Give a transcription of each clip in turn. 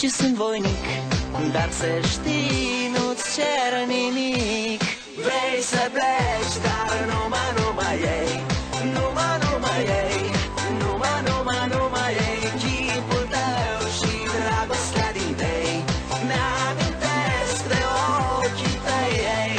și sunt voinic. Dar să știi, nu-ți cer nimic. Vrei să pleci, dar numai ei. Numai ei. Numai ei. Chipul tău și dragostea din tei mi-amintesc de ochii tăi ei.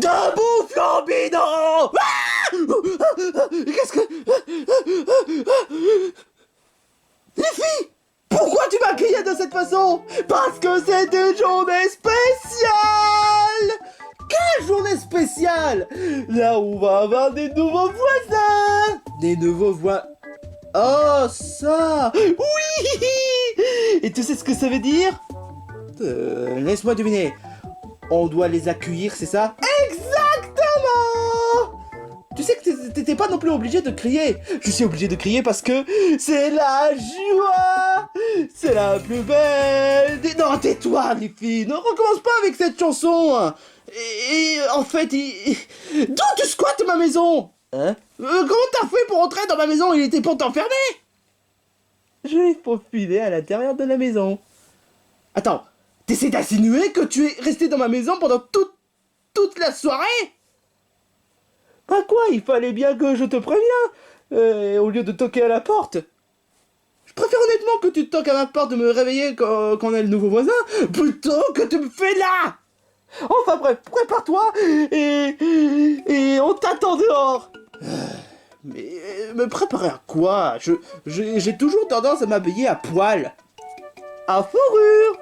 Debout, Flambino! Qu'est-ce que... Les filles! Pourquoi tu m'as crié de cette façon? Parce que c'est une journée spéciale! Quelle journée spéciale? Là où on va avoir des nouveaux voisins! Des nouveaux voisins... Oh, ça! Oui! Et tu sais ce que ça veut dire? Laisse-moi deviner. On doit les accueillir, c'est ça? Exactement! Tu sais que t'étais pas non plus obligé de crier. Je suis obligé de crier parce que c'est la joie! C'est la plus belle des... Non, tais-toi, les filles! Ne recommence pas avec cette chanson! Et en fait, d'où tu squattes ma maison? Hein? Comment t'as fait pour entrer dans ma maison? Il était pour t'enfermer? Je l'ai faufilé à l'intérieur de la maison. Attends, t'essaies d'insinuer que tu es resté dans ma maison pendant toute la soirée? Bah quoi, il fallait bien que je te prévienne, au lieu de toquer à la porte. Je préfère honnêtement que tu toques à ma porte de me réveiller quand on a le nouveau voisin, plutôt que tu me fais là. Enfin bref, prépare-toi et on t'attend dehors. Mais me préparer à quoi? J'ai toujours tendance à m'habiller à poil. À fourrure.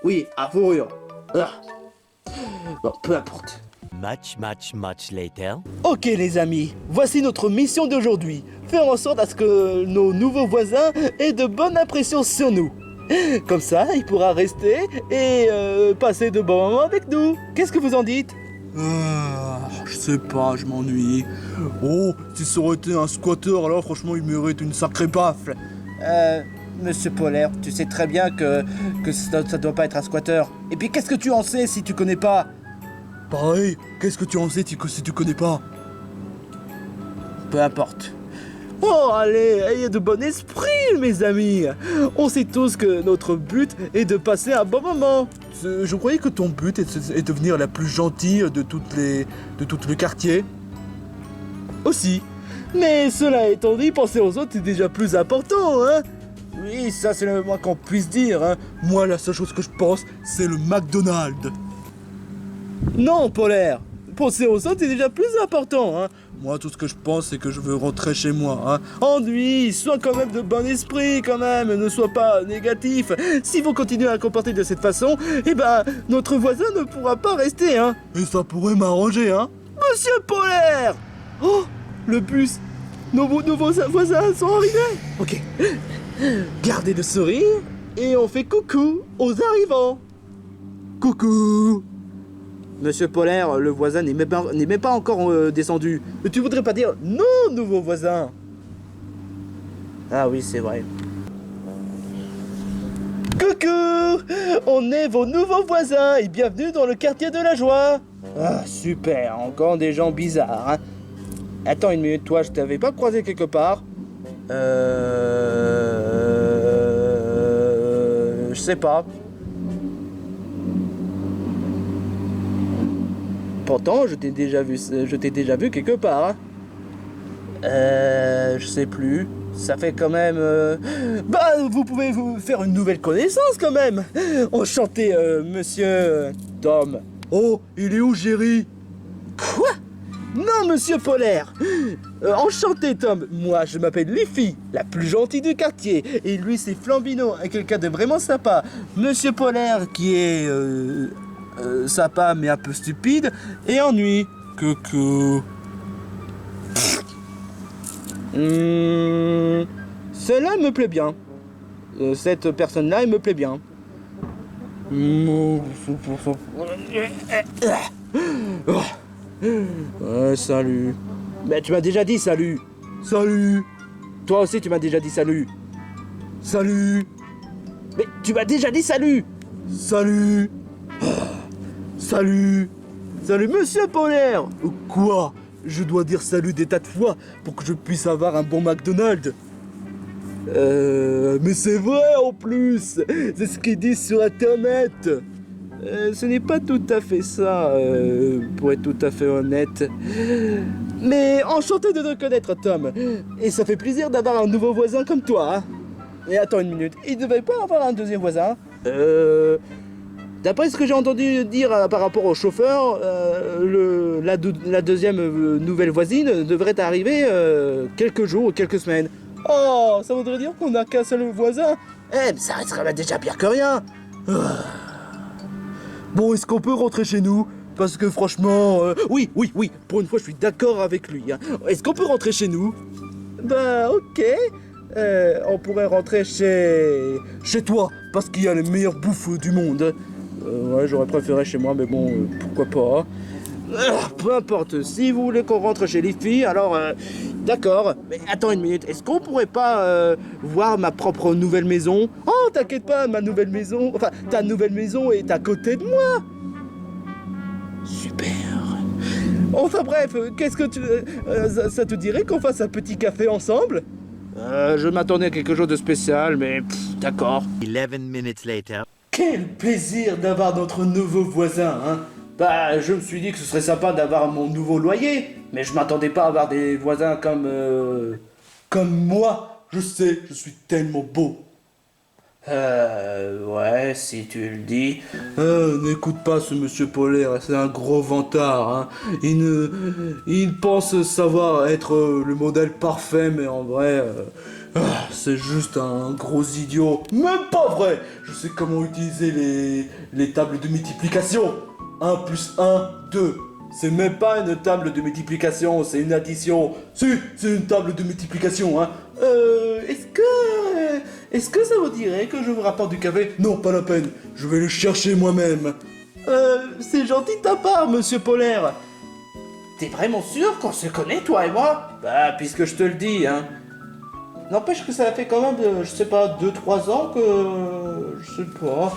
Oui, à fourrure. Ah. Bon, peu importe. Much later. Ok les amis, voici notre mission d'aujourd'hui. Faire en sorte à ce que nos nouveaux voisins aient de bonnes impressions sur nous. Comme ça, il pourra rester et passer de bons moments avec nous. Qu'est-ce que vous en dites? Je sais pas, je m'ennuie. Oh, si ça aurait été un squatter, alors franchement, il mérite une sacrée baffe. Monsieur Polaire, tu sais très bien que ça doit pas être un squatter. Et puis qu'est-ce que tu en sais si tu connais pas? Pareil, qu'est-ce que tu en sais si tu connais pas? Peu importe. Oh, allez, ayez de bon esprit, mes amis. On sait tous que notre but est de passer un bon moment. Je croyais que ton but est de devenir la plus gentille de tout le quartier. Aussi. Mais cela étant dit, penser aux autres est déjà plus important, hein? Oui, ça c'est le moins qu'on puisse dire, hein. Moi, la seule chose que je pense, c'est le McDonald's. Non, Polaire. Penser aux autres est déjà plus important, hein. Moi, tout ce que je pense, c'est que je veux rentrer chez moi, hein. Ennui, sois quand même de bon esprit, quand même, ne sois pas négatif. Si vous continuez à comporter de cette façon, eh ben, notre voisin ne pourra pas rester, hein. Et ça pourrait m'arranger, hein. Monsieur Polaire! Oh, le bus. Nos voisins sont arrivés. Ok. Gardez le sourire et on fait coucou aux arrivants. Coucou. Monsieur Polaire, le voisin n'est même pas encore descendu. Tu voudrais pas dire non, nouveau voisin? Ah oui, c'est vrai. Coucou! On est vos nouveaux voisins et bienvenue dans le quartier de la joie. Ah, super, encore des gens bizarres, hein. Attends une minute, toi, je t'avais pas croisé quelque part? Je sais pas. Pourtant, je t'ai déjà vu quelque part. Hein. Je sais plus. Ça fait quand même... Bah, vous pouvez vous faire une nouvelle connaissance quand même. Enchanté, monsieur Tom. Oh, il est où, Jerry? Quoi? Non, monsieur Polaire. Enchanté, Tom. Moi, je m'appelle Liffy, la plus gentille du quartier. Et lui, c'est Flambino, quelqu'un de vraiment sympa. Monsieur Polaire, qui est... sympa mais un peu stupide et ennui. Coucou. Cela me plaît bien. Cette personne-là, il me plaît bien. Salut. Mais tu m'as déjà dit salut. Salut. Toi aussi, tu m'as déjà dit salut. Salut. Mais tu m'as déjà dit salut. Salut. Salut. Salut, monsieur Polaire. Quoi? Je dois dire salut des tas de fois pour que je puisse avoir un bon McDonald's. Mais c'est vrai en plus. C'est ce qu'ils disent sur internet. Ce n'est pas tout à fait ça, pour être tout à fait honnête. Mais enchanté de te connaître, Tom. Et ça fait plaisir d'avoir un nouveau voisin comme toi. Hein. Et attends une minute, il ne devait pas avoir un deuxième voisin. D'après ce que j'ai entendu dire par rapport au chauffeur, la deuxième nouvelle voisine devrait arriver quelques jours ou quelques semaines. Oh, ça voudrait dire qu'on n'a qu'un seul voisin. Eh, mais ça resterait déjà pire que rien. Bon, est-ce qu'on peut rentrer chez nous? Parce que franchement... Oui, pour une fois je suis d'accord avec lui. Hein. Est-ce qu'on peut rentrer chez nous? Bah, ok. On pourrait rentrer chez toi, parce qu'il y a les meilleures bouffes du monde. Ouais, j'aurais préféré chez moi, mais bon, pourquoi pas. Peu importe, si vous voulez qu'on rentre chez les filles, alors... D'accord, mais attends une minute, est-ce qu'on pourrait pas voir ma propre nouvelle maison? Oh, t'inquiète pas, ma nouvelle maison... Enfin, ta nouvelle maison est à côté de moi. Super. Enfin bref, qu'est-ce que tu... ça te dirait qu'on fasse un petit café ensemble? Je m'attendais à quelque chose de spécial, mais d'accord. 11 minutes later. Quel plaisir d'avoir notre nouveau voisin, hein. Bah, je me suis dit que ce serait sympa d'avoir mon nouveau loyer, mais je m'attendais pas à avoir des voisins comme moi. Je sais, je suis tellement beau. Ouais, si tu le dis. N'écoute pas ce monsieur Polaire, c'est un gros vantard, hein. Il pense savoir être le modèle parfait, mais en vrai, c'est juste un gros idiot. Même pas vrai. Je sais comment utiliser les tables de multiplication. 1 plus 1, 2. C'est même pas une table de multiplication, c'est une addition. Si, c'est une table de multiplication, hein. Est-ce que ça vous dirait que je vous rapporte du café? Non, pas la peine. Je vais le chercher moi-même. C'est gentil de ta part, monsieur Polaire. T'es vraiment sûr qu'on se connaît, toi et moi? Bah, puisque je te le dis, hein. N'empêche que ça fait quand même, je sais pas, 2-3 ans que... Je sais pas...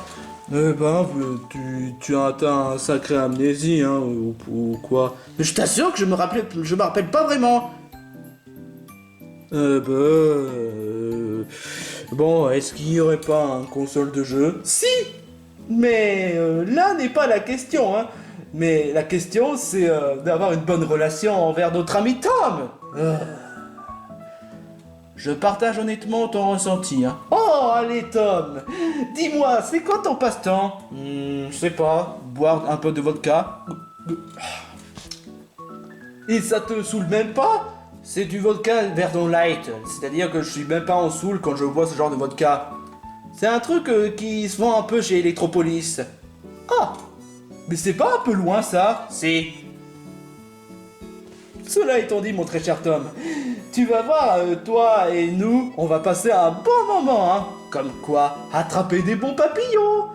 Eh ben, tu as atteint un sacré amnésie, hein, ou quoi? Mais je t'assure que je me rappelle pas vraiment. Bon, est-ce qu'il y aurait pas un console de jeu? Si! Mais là n'est pas la question, hein. Mais la question, c'est d'avoir une bonne relation envers notre ami Tom. Je partage honnêtement ton ressenti, hein. Oh, allez Tom, dis-moi, c'est quoi ton passe-temps? Je sais pas, boire un peu de vodka. Et ça te saoule même pas? C'est du vodka Verdon Light, c'est-à-dire que je suis même pas en saoul quand je bois ce genre de vodka. C'est un truc qui se vend un peu chez Electropolis. Ah, mais c'est pas un peu loin ça? Si. Cela étant dit, mon très cher Tom, tu vas voir, toi et nous, on va passer un bon moment, hein. Comme quoi, attraper des bons papillons.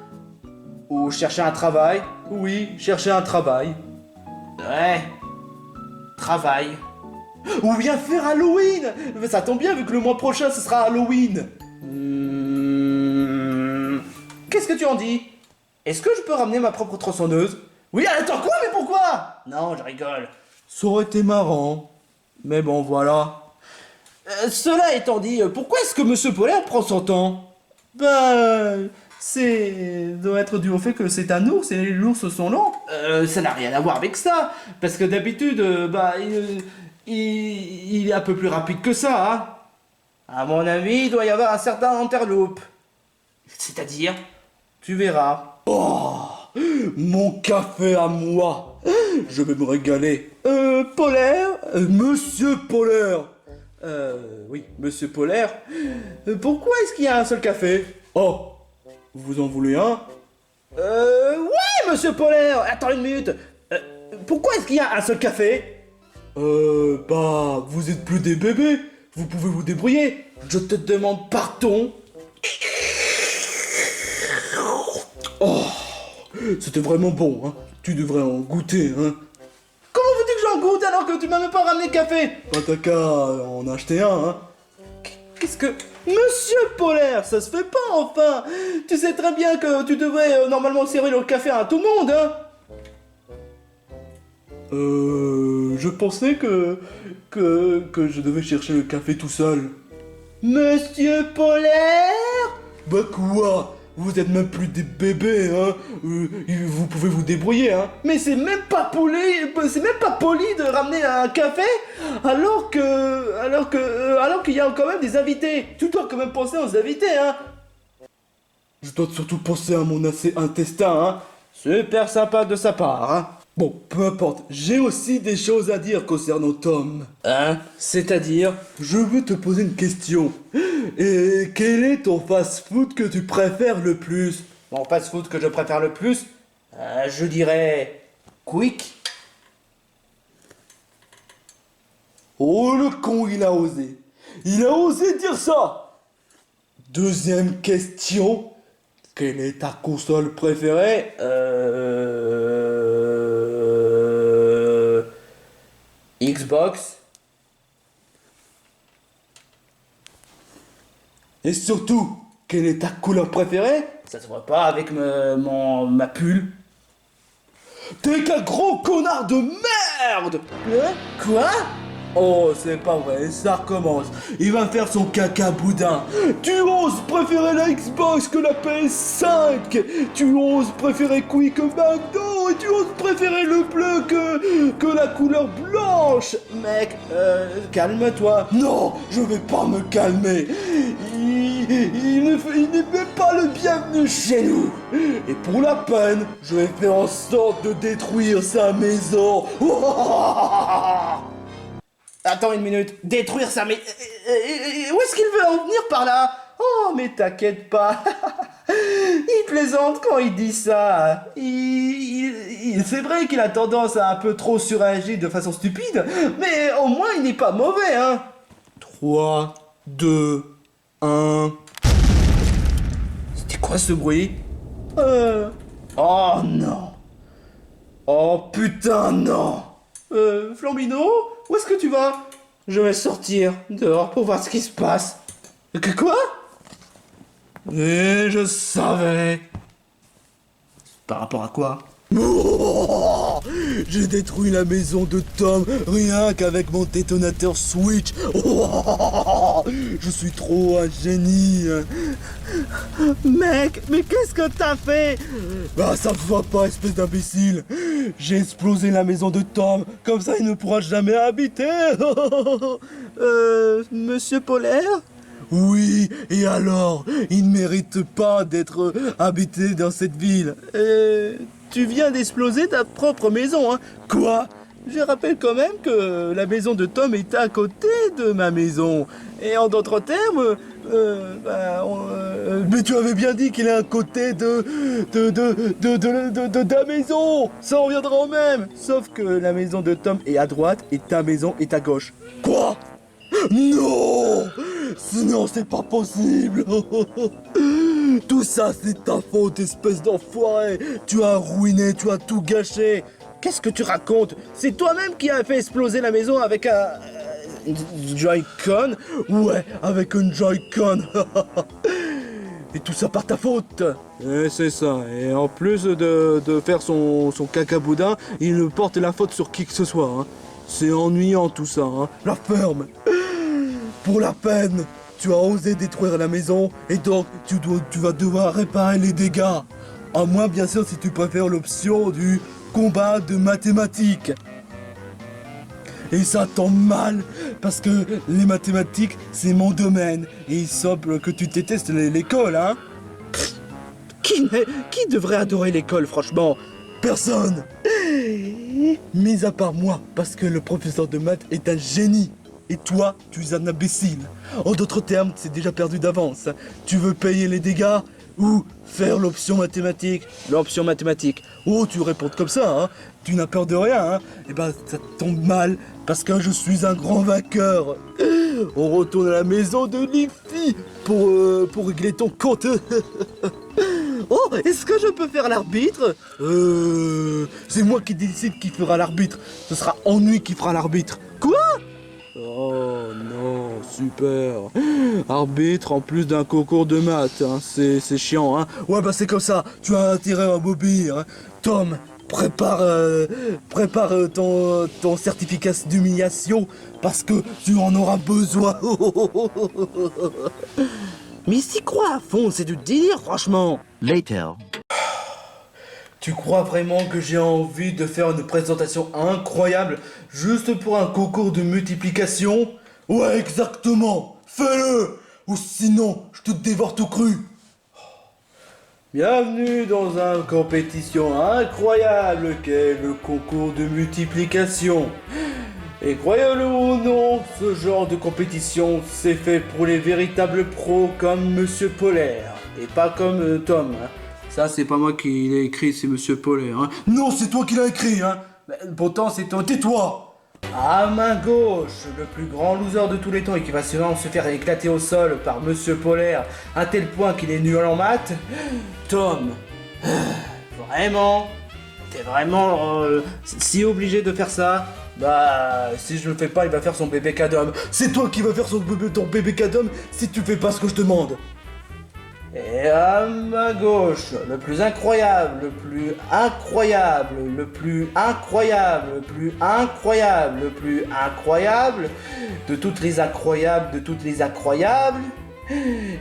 Ou chercher un travail. Oui, chercher un travail. Ouais. Travail. Ou bien faire Halloween. Ça tombe bien vu que le mois prochain ce sera Halloween. Qu'est-ce que tu en dis? Est-ce que je peux ramener ma propre tronçonneuse? Oui, attends quoi? Mais pourquoi? Non, je rigole. Ça aurait été marrant. Mais bon, voilà. Cela étant dit, pourquoi est-ce que Monsieur Polaire prend son temps? C'est... doit être dû au fait que c'est un ours et les ours sont lents. Ça n'a rien à voir avec ça. Parce que d'habitude, il est un peu plus rapide que ça, hein. À mon avis, il doit y avoir un certain interlope. C'est-à-dire? Tu verras. Oh, mon café à moi. Je vais me régaler. Polaire? Monsieur Polaire. Oui, Monsieur Polaire. Pourquoi est-ce qu'il y a un seul café? Oh, vous en voulez un? Ouais, Monsieur Polaire. Attends une minute. Pourquoi est-ce qu'il y a un seul café? Vous êtes plus des bébés. Vous pouvez vous débrouiller. Je te demande pardon. Oh, c'était vraiment bon, hein. Tu devrais en goûter, hein. Comment veux-tu que j'en goûte alors que tu m'as même pas ramené de café? Pas ta qu'à en acheter un, hein. Qu'est-ce que... Monsieur Polaire, ça se fait pas enfin. Tu sais très bien que tu devrais normalement servir le café à tout le monde, hein. Je pensais que je devais chercher le café tout seul. Monsieur Polaire? Bah quoi? Vous êtes même plus des bébés, hein. Vous pouvez vous débrouiller, hein. Mais c'est même pas poli de ramener un café alors qu'il y a quand même des invités. Tu dois quand même penser aux invités, hein. Je dois surtout penser à mon intestin, hein. Super sympa de sa part, hein. Bon, peu importe, j'ai aussi des choses à dire concernant Tom. Hein? C'est-à-dire? Je veux te poser une question. Et quel est ton fast-food que tu préfères le plus? Mon fast-food que je préfère le plus, je dirais... Quick. Oh, le con, il a osé. Il a osé dire ça. Deuxième question. Quelle est ta console préférée? Xbox. Et surtout, quelle est ta couleur préférée? Ça se voit pas avec ma pull. T'es qu'un gros connard de merde! Quoi? Oh, c'est pas vrai, ça recommence. Il va faire son caca boudin. Tu oses préférer la Xbox que la PS5. Tu oses préférer Quick que McDo. Et tu oses préférer le bleu que la couleur blanche. Mec, calme-toi. Non, je vais pas me calmer. Il n'est même pas le bienvenu chez nous. Et pour la peine, je vais faire en sorte de détruire sa maison. Attends une minute, détruire ça, mais... où est-ce qu'il veut en venir par là? Oh, mais t'inquiète pas. Il plaisante quand il dit ça. C'est vrai qu'il a tendance à un peu trop suragir de façon stupide, mais au moins il n'est pas mauvais, hein. 3, 2, 1... C'était quoi ce bruit? Oh non. Oh putain non. Flambino, où est-ce que tu vas? Je vais sortir dehors pour voir ce qui se passe. Que quoi? Et je savais. Par rapport à quoi? Oh, j'ai détruit la maison de Tom rien qu'avec mon détonateur Switch. Oh, je suis trop un génie. Mec, mais qu'est-ce que t'as fait? Bah ça me voit pas, espèce d'imbécile. J'ai explosé la maison de Tom, comme ça il ne pourra jamais habiter. Monsieur Polaire? Oui, et alors? Il ne mérite pas d'être habité dans cette ville. Tu viens d'exploser ta propre maison, hein? Quoi? Je rappelle quand même que la maison de Tom est à côté de ma maison. Et en d'autres termes, Mais tu avais bien dit qu'il est à côté de ta maison. ça reviendra au même. Sauf que la maison de Tom est à droite et ta maison est à gauche. Quoi? Non! Sinon c'est pas possible. Tout ça c'est ta faute, espèce d'enfoiré. Tu as ruiné, tu as tout gâché. Qu'est-ce que tu racontes? C'est toi-même qui as fait exploser la maison avec un... Joy-Con? Ouais, avec un Joy-Con. Et tout ça par ta faute. C'est ça. Et en plus de faire son caca boudin, il porte la faute sur qui que ce soit. Hein. C'est ennuyant tout ça. Hein. La ferme. Pour la peine, tu as osé détruire la maison et donc tu vas devoir réparer les dégâts. À moins bien sûr si tu préfères l'option du combat de mathématiques. Et ça tombe mal, parce que les mathématiques, c'est mon domaine. Et il semble que tu détestes l'école, hein? Qui devrait adorer l'école, franchement? Personne! Mis à part moi, parce que le professeur de maths est un génie. Et toi, tu es un imbécile. En d'autres termes, c'est déjà perdu d'avance. Tu veux payer les dégâts ou faire l'option mathématique? L'option mathématique. Oh, tu réponds comme ça, hein? Tu n'as peur de rien, hein? Eh ben, ça tombe mal, parce que je suis un grand vainqueur. On retourne à la maison de Liffy pour régler ton compte. Oh, est-ce que je peux faire l'arbitre? C'est moi qui décide qui fera l'arbitre. Ce sera Ennui qui fera l'arbitre. Quoi? Oh non, super. Arbitre en plus d'un concours de maths, hein. C'est chiant, hein. Ouais, bah c'est comme ça, tu as intérêt à m'obéir, hein. Tom, prépare ton certificat d'humiliation parce que tu en auras besoin. Mais il s'y croit à fond, c'est du délire, franchement. Later. Tu crois vraiment que j'ai envie de faire une présentation incroyable juste pour un concours de multiplication? Ouais, exactement. Fais-le, ou sinon je te dévore tout cru. Bienvenue dans une compétition incroyable qu'est le concours de multiplication. Et croyez-le ou non, ce genre de compétition, c'est fait pour les véritables pros comme Monsieur Polaire. Et pas comme Tom. Hein. Ça, c'est pas moi qui l'ai écrit, c'est Monsieur Polaire. Hein. Non, c'est toi qui l'as écrit. Hein. Pourtant, c'est toi. Tais-toi. À main gauche, le plus grand loser de tous les temps et qui va sûrement se faire éclater au sol par Monsieur Polaire à tel point qu'il est nul en maths. Tom. Vraiment? T'es vraiment si obligé de faire ça? Bah, si je le fais pas, il va faire son bébé cadom. C'est toi qui vas faire ton bébé cadom si tu fais pas ce que je te demande. Et à ma gauche, le plus incroyable, le plus incroyable, le plus incroyable, le plus incroyable, le plus incroyable, de toutes les incroyables, de toutes les incroyables.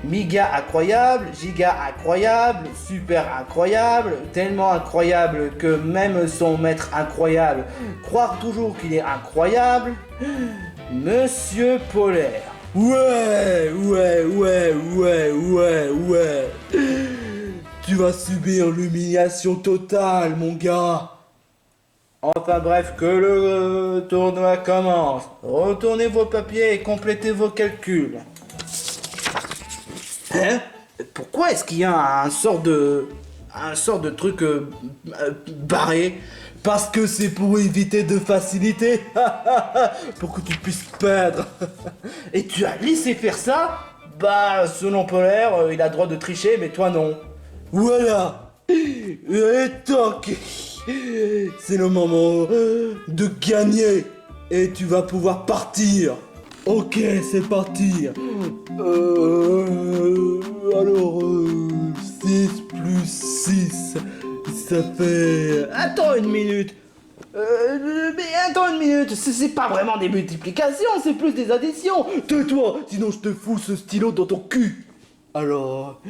Méga incroyable, giga incroyable, super incroyable, tellement incroyable que même son maître incroyable croit toujours qu'il est incroyable, Monsieur Polaire. Ouais. Tu vas subir l'humiliation totale, mon gars. Enfin bref, que le tournoi commence. Retournez vos papiers et complétez vos calculs. Hein? Pourquoi est-ce qu'il y a un sort de truc barré? Parce que c'est pour éviter de faciliter. Pour que tu puisses perdre. Et tu as laissé faire ça? Bah, selon Polaire, il a le droit de tricher, mais toi non. Voilà. Et toc. C'est le moment de gagner. Et tu vas pouvoir partir. Ok, c'est parti. Alors, 6 plus 6, ça fait... Attends une minute. C'est pas vraiment des multiplications, c'est plus des additions. Tais-toi, sinon je te fous ce stylo dans ton cul. Alors,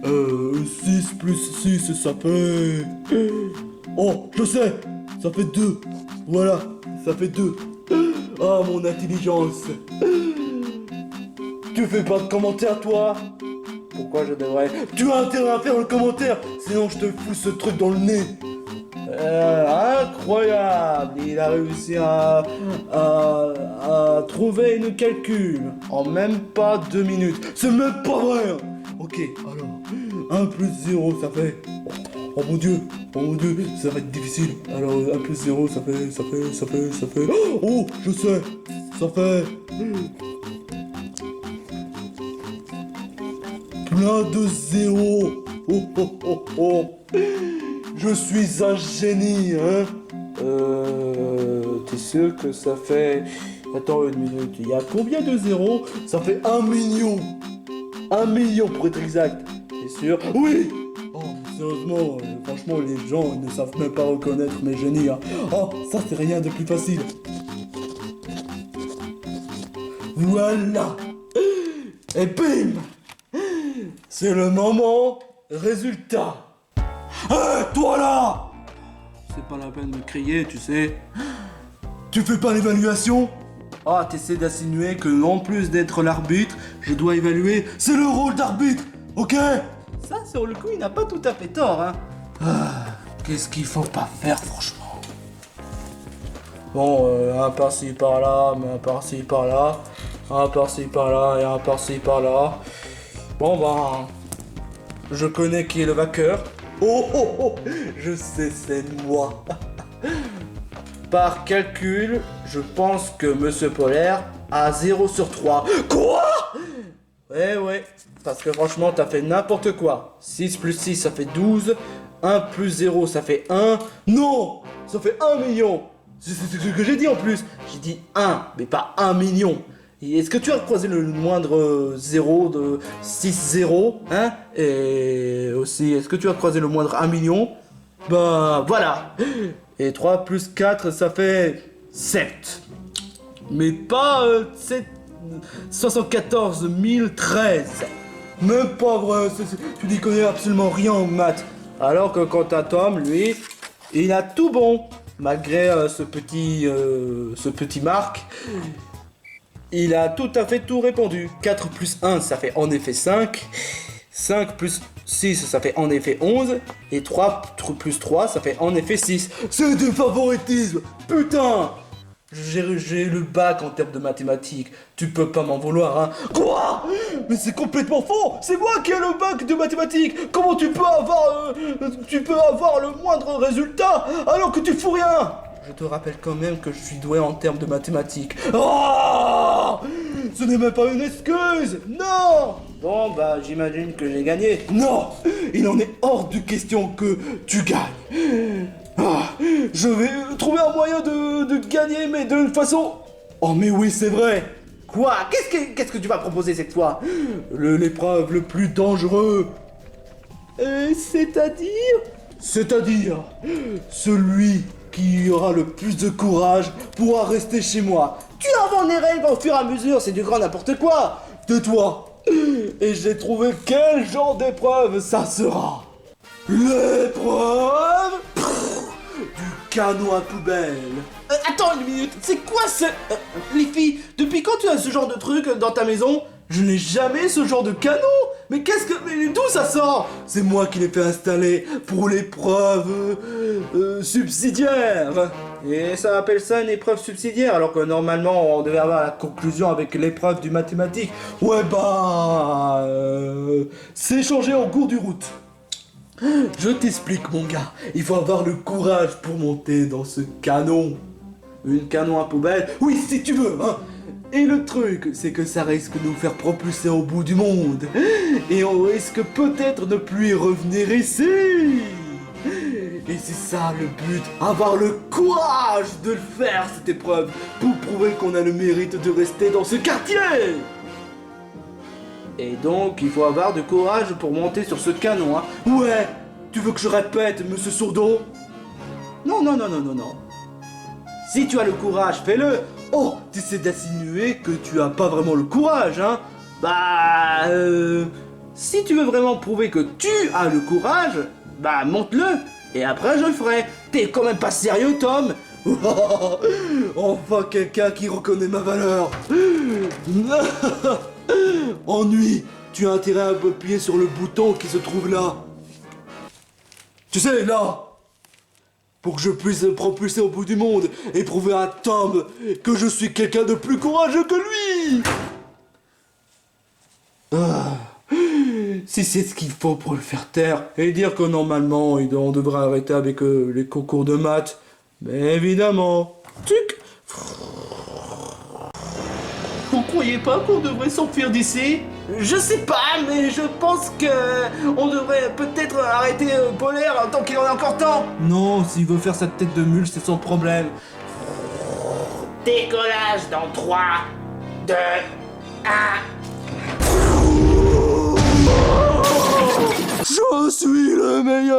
6 plus 6, ça fait... Oh, je sais, ça fait 2. Voilà, ça fait 2. Ah, mon intelligence. Tu fais pas de commentaire, toi? Pourquoi je devrais? Tu as intérêt à faire le commentaire, sinon je te fous ce truc dans le nez. Incroyable. Il a réussi à trouver une calcul en même pas 2 minutes. C'est même pas vrai. Ok, alors 1 plus 0 ça fait... Oh mon dieu, ça va être difficile. Alors 1 plus 0 ça fait... Oh, je sais, ça fait... Plein de zéros. Oh. Je suis un génie, hein. T'es sûr que ça fait... Attends une minute, il y a combien de zéros? Ça fait 1 million. 1 million pour être exact. T'es sûr? Oui. Oh, sérieusement, franchement, les gens ne savent même pas reconnaître mes génies, hein. Oh, ça c'est rien de plus facile. Voilà. Et bim. C'est le moment. Résultat. Hé, toi là! C'est pas la peine de crier, tu sais. Tu fais pas l'évaluation? Ah, t'essaies d'insinuer que en plus d'être l'arbitre, je dois évaluer. C'est le rôle d'arbitre, ok? Ça, sur le coup, il n'a pas tout à fait tort, hein. Qu'est-ce qu'il faut pas faire, franchement? Bon, un par-ci par-là, mais un par-ci par-là. Un par-ci par-là et un par-ci par-là. Bon, ben... Je connais qui est le vainqueur. Oh, je sais, c'est moi. Par calcul, je pense que Monsieur Polaire a 0 sur 3. Quoi? Ouais. parce que franchement, t'as fait n'importe quoi. 6 plus 6, ça fait 12. 1 plus 0, ça fait 1. Non, ça fait 1 million. C'est ce que j'ai dit en plus. J'ai dit 1, mais pas 1 million. Et est-ce que tu as croisé le moindre 0 de 6 0, hein? Et aussi, est-ce que tu as croisé le moindre 1 million? Bah, voilà. Et 3 plus 4, ça fait 7. Mais pas 74 013. Même pas vrai, tu n'y connais absolument rien en maths. Alors que quant à Tom, lui, il a tout bon. Malgré ce petit Marc, il a tout à fait tout répondu. 4 plus 1, ça fait en effet 5. 5 plus 6, ça fait en effet 11. Et 3 plus 3, ça fait en effet 6. C'est du favoritisme, putain! J'ai le bac en termes de mathématiques. Tu peux pas m'en vouloir, hein? Quoi? Mais c'est complètement faux! C'est moi qui ai le bac de mathématiques! Comment tu peux avoir le moindre résultat alors que tu fous rien? Je te rappelle quand même que je suis doué en termes de mathématiques. Oh! Ce n'est même pas une excuse! Non! Bon, bah, j'imagine que j'ai gagné. Non! Il en est hors de question que tu gagnes. Ah, je vais trouver un moyen de gagner, mais de façon... Oh, mais oui, c'est vrai! Quoi? Qu'est-ce que tu vas proposer cette fois? L'épreuve le plus dangereux. C'est-à-dire? C'est-à-dire, celui qui aura le plus de courage pourra rester chez moi. Tu inventes les règles au fur et à mesure, c'est du grand n'importe quoi. Tais-toi. Et j'ai trouvé quel genre d'épreuve ça sera. L'épreuve du canon à poubelle. Attends une minute, c'est quoi ce... les filles, depuis quand tu as ce genre de truc dans ta maison? Je n'ai jamais ce genre de canon. Mais qu'est-ce que... mais d'où ça sort? C'est moi qui l'ai fait installer pour l'épreuve subsidiaire. Et ça appelle ça une épreuve subsidiaire, alors que normalement on devait avoir la conclusion avec l'épreuve du mathématique. Ouais bah... c'est changé en cours du route. Je t'explique mon gars, il faut avoir le courage pour monter dans ce canon. Une canon à poubelle, oui si tu veux, hein. Et le truc, c'est que ça risque de nous faire propulser au bout du monde. Et on risque peut-être de plus y revenir ici. Et c'est ça le but, avoir le courage de le faire cette épreuve, pour prouver qu'on a le mérite de rester dans ce quartier. Et donc, il faut avoir du courage pour monter sur ce canon, hein. Ouais, tu veux que je répète, monsieur Sourdeau? Non. Si tu as le courage, fais-le. Oh, tu essaies d'insinuer que tu as pas vraiment le courage, hein? Bah, si tu veux vraiment prouver que tu as le courage, bah monte-le. Et après, je le ferai. T'es quand même pas sérieux, Tom? Enfin, quelqu'un qui reconnaît ma valeur. Ennui, tu as intérêt à appuyer sur le bouton qui se trouve là. Tu sais, là. Pour que je puisse me propulser au bout du monde et prouver à Tom que je suis quelqu'un de plus courageux que lui. Ah, si c'est ce qu'il faut pour le faire taire et dire que normalement on devrait arrêter avec les concours de maths. Mais évidemment. Tuc. Vous croyez pas qu'on devrait s'enfuir d'ici? Je sais pas, mais je pense que on devrait peut-être arrêter Polaire tant qu'il en a encore temps. Non, s'il veut faire sa tête de mule, c'est son problème. Décollage dans 3, 2, 1. Je suis le meilleur.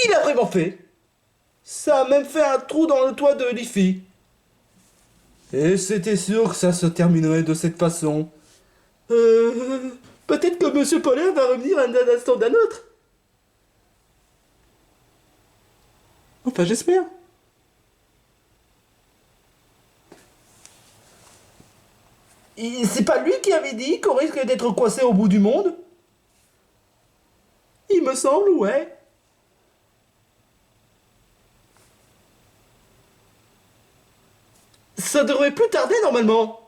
Il a vraiment fait. Ça a même fait un trou dans le toit de l'IFI. Et c'était sûr que ça se terminerait de cette façon. Peut-être que Monsieur Polaire va revenir un instant d'un autre. Enfin, j'espère. C'est pas lui qui avait dit qu'on risque d'être coincé au bout du monde? Il me semble, ouais. Ça devrait plus tarder normalement.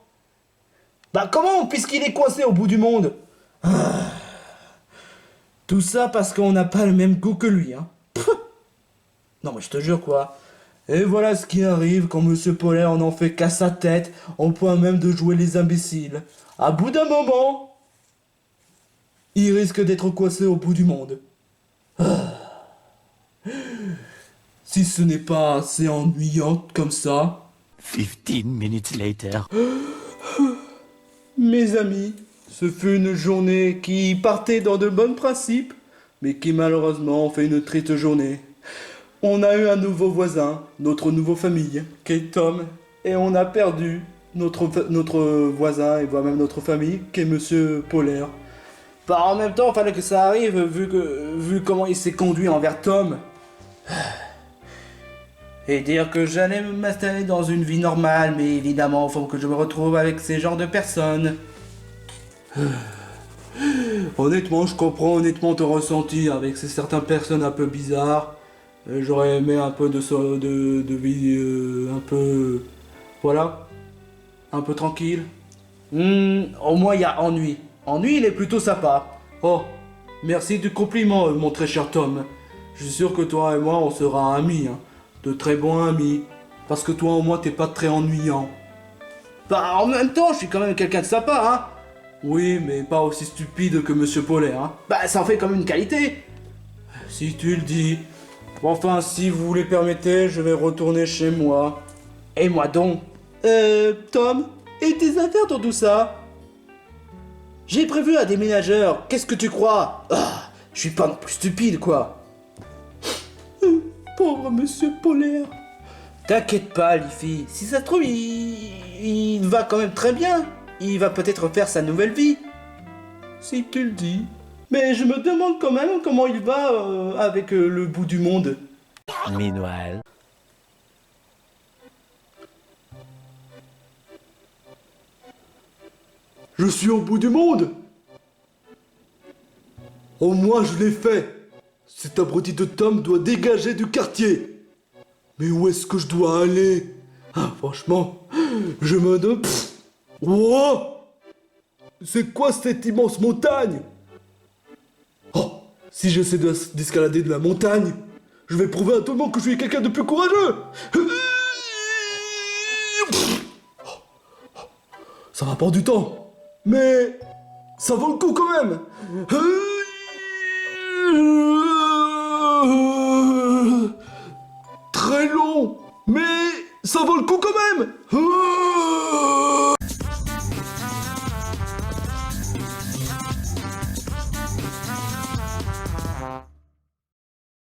Bah comment, puisqu'il est coincé au bout du monde? Tout ça parce qu'on n'a pas le même goût que lui, hein. Pff. Non mais je te jure quoi. Et voilà ce qui arrive quand Monsieur Polaire n'en fait qu'à sa tête, au point même de jouer les imbéciles. À bout d'un moment, il risque d'être coincé au bout du monde. Si ce n'est pas assez ennuyant comme ça, 15 minutes later. mes amis, ce fut une journée qui partait dans de bons principes, mais qui malheureusement fait une triste journée. On a eu un nouveau voisin, notre nouveau famille, qui est Tom, et on a perdu notre voisin et voire même notre famille, qui est Monsieur Polaire. Bah, en même temps, fallait que ça arrive, vu comment il s'est conduit envers Tom. Et dire que j'allais m'installer dans une vie normale, mais évidemment, faut que je me retrouve avec ces genres de personnes. Honnêtement, je comprends honnêtement ton ressenti avec ces certaines personnes un peu bizarres. J'aurais aimé un peu de vie un peu... Voilà. Un peu tranquille. Au moins, il y a ennui. Ennui, il est plutôt sympa. Oh, merci du compliment, mon très cher Tom. Je suis sûr que toi et moi, on sera amis, hein. De très bons amis. Parce que toi, au moins, t'es pas très ennuyant. Bah, en même temps, je suis quand même quelqu'un de sympa, hein. Oui, mais pas aussi stupide que Monsieur Polaire, hein. Bah, ça en fait comme une qualité. Si tu le dis. Enfin, si vous le permettez, je vais retourner chez moi. Et moi donc. Tom, et tes affaires dans tout ça? J'ai prévu un déménageur, qu'est-ce que tu crois? Ah, je suis pas non plus stupide, quoi. Pauvre Monsieur Polaire. T'inquiète pas, Liffy, si ça se trouve, il va quand même très bien. Il va peut-être faire sa nouvelle vie. Si tu le dis. Mais je me demande quand même comment il va avec le bout du monde. Meanwhile. Je suis au bout du monde. Au moins je l'ai fait. Cet abruti de Tom doit dégager du quartier. Mais où est-ce que je dois aller? Ah, franchement, je me demande... Wow! C'est quoi cette immense montagne? Oh, si j'essaie d'escalader de la montagne, je vais prouver à tout le monde que je suis quelqu'un de plus courageux. Ça va prendre du temps, mais ça vaut le coup quand même. Très long, mais ça vaut le coup quand même.